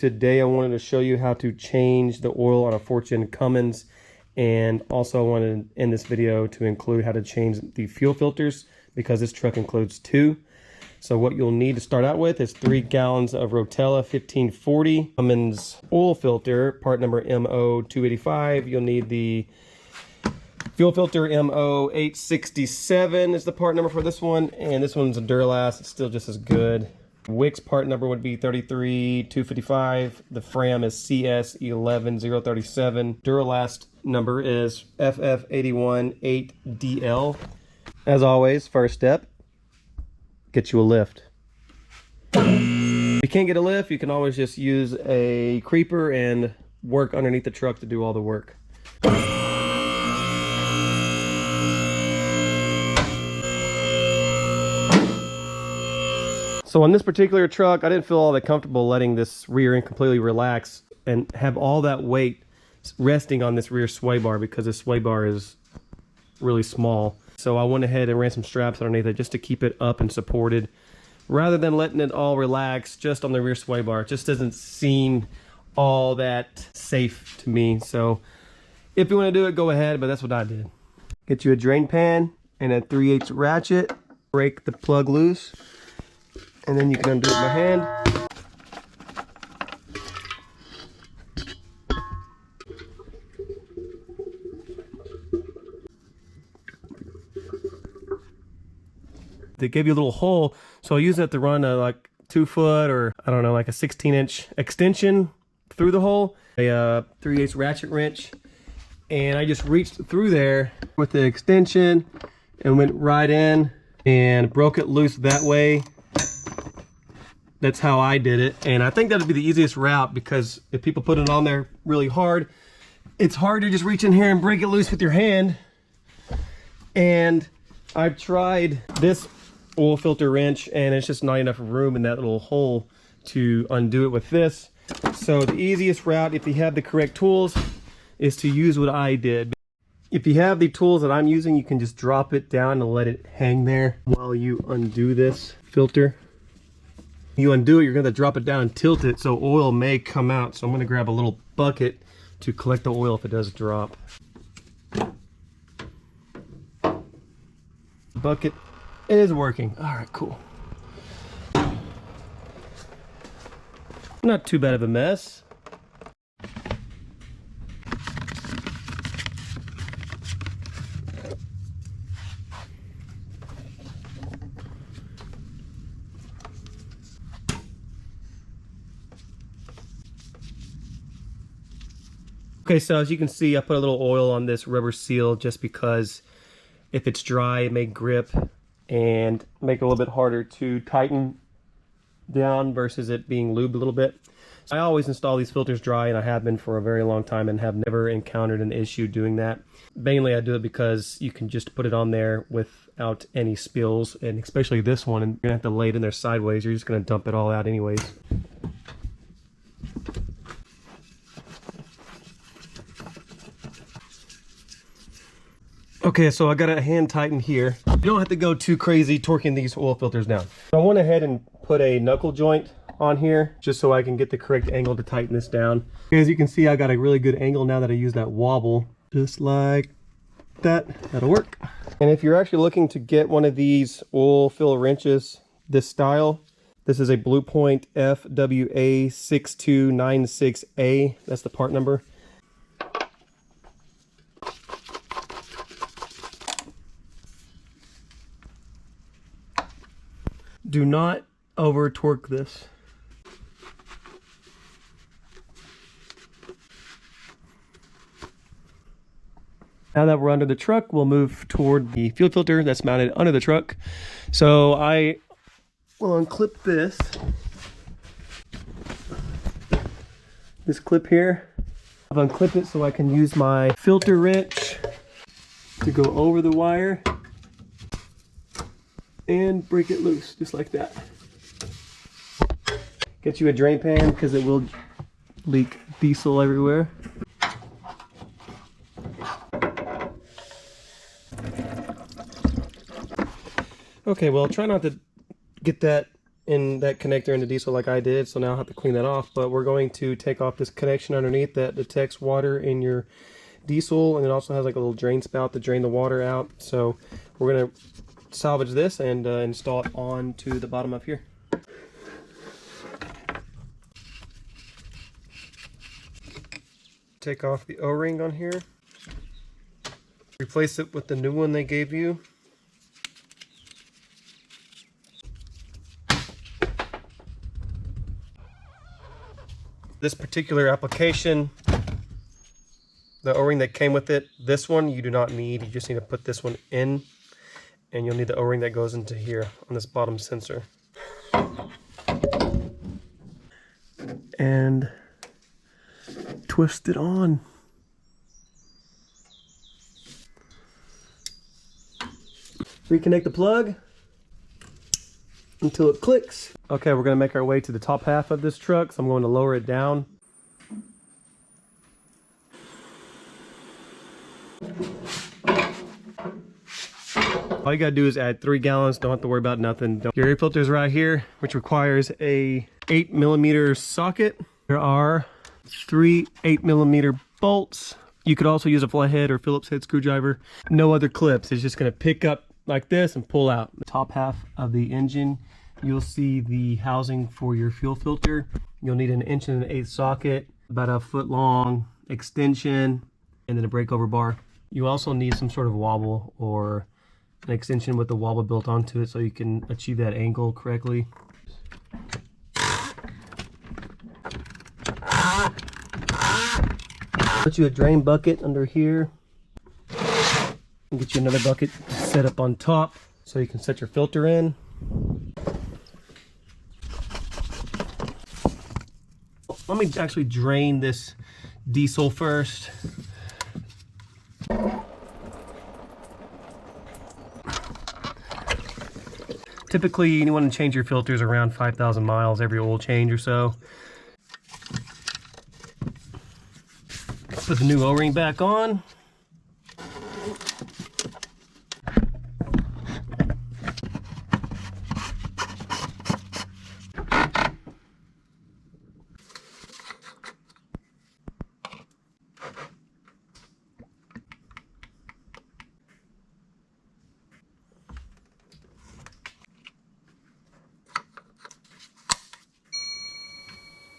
Today I wanted to show you how to change the oil on a Gen Cummins, and also I wanted in this video to include how to change the fuel filters because this truck includes two. So what you'll need to start out with is 3 gallons of Rotella 1540 Cummins oil filter, part number MO285. You'll need the fuel filter MO867 is the part number for this one, and this one's a Duralast. It's still just as good. Wicks part number would be 33255. The Fram is CS11037. Duralast number is FF818DL. As always, first step, get you a lift. If you can't get a lift, you can always just use a creeper and work underneath the truck to do all the work. So on this particular truck, I didn't feel all that comfortable letting this rear end completely relax and have all that weight resting on this rear sway bar because the sway bar is really small. So I went ahead and ran some straps underneath it just to keep it up and supported, rather than letting it all relax just on the rear sway bar. It just doesn't seem all that safe to me. So if you want to do it, go ahead, but that's what I did. Get you a drain pan and a 3/8 ratchet, break the plug loose, and then you can undo it by hand. They give you a little hole, so I use that to run a like 2 foot or I don't know, like a 16-inch extension through the hole, a 3/8 ratchet wrench, and I just reached through there with the extension and went right in and broke it loose that way. That's how I did it, and I think that would be the easiest route, because if people put it on there really hard, it's hard to just reach in here and break it loose with your hand. And I've tried this oil filter wrench and it's just not enough room in that little hole to undo it with this. So the easiest route, if you have the correct tools, is to use what I did. If you have the tools that I'm using, you can just drop it down and let it hang there while you undo this filter. You undo it, you're going to drop it down and tilt it so oil may come out. So I'm going to grab a little bucket to collect the oil if it does drop. The bucket is working. All right, cool. Not too bad of a mess. Okay, so as you can see, I put a little oil on this rubber seal just because if it's dry, it may grip and make it a little bit harder to tighten down versus it being lubed a little bit. So I always install these filters dry, and I have been for a very long time and have never encountered an issue doing that. Mainly I do it because you can just put it on there without any spills, and especially this one, and you're gonna have to lay it in there sideways. You're just gonna dump it all out anyways. Okay, so I got a hand tighten here. You don't have to go too crazy torquing these oil filters down. So I went ahead and put a knuckle joint on here just so I can get the correct angle to tighten this down. As you can see, I got a really good angle now that I use that wobble. Just like that. That'll work. And if you're actually looking to get one of these oil fill wrenches, this style, this is a Blue Point FWA6296A. That's the part number. Do not over torque this. Now that we're under the truck, we'll move toward the fuel filter that's mounted under the truck. So I will unclip this clip here. I've unclipped it so I can use my filter wrench to go over the wire and break it loose, just like that. Get you a drain pan because it will leak diesel everywhere. Okay, well, try not to get that in that connector in the diesel like I did, so now I have to clean that off. But we're going to take off this connection underneath that detects water in your diesel, and it also has like a little drain spout to drain the water out. So we're going to salvage this and install it onto the bottom up here. Take off the O-ring on here, replace it with the new one they gave you. This particular application, the O-ring that came with it, this one you do not need. You just need to put this one in, and you'll need the O-ring that goes into here on this bottom sensor. And twist it on. Reconnect the plug until it clicks. Okay, we're gonna make our way to the top half of this truck, so I'm going to lower it down. All you gotta do is add 3 gallons, don't have to worry about nothing. Your air filter is right here, which requires a 8mm socket. There are 3 8mm bolts. You could also use a flathead or Phillips head screwdriver. No other clips. It's just gonna pick up like this and pull out. The top half of the engine, you'll see the housing for your fuel filter. You'll need an 1.1/8" socket, about a 1 foot long extension, and then a breakover bar. You also need some sort of wobble or an extension with the wobble built onto it so you can achieve that angle correctly. Put you a drain bucket under here and get you another bucket set up on top so you can set your filter in. Let me actually drain this diesel first. Typically, you want to change your filters around 5,000 miles every oil change or so. Put the new O-ring back on.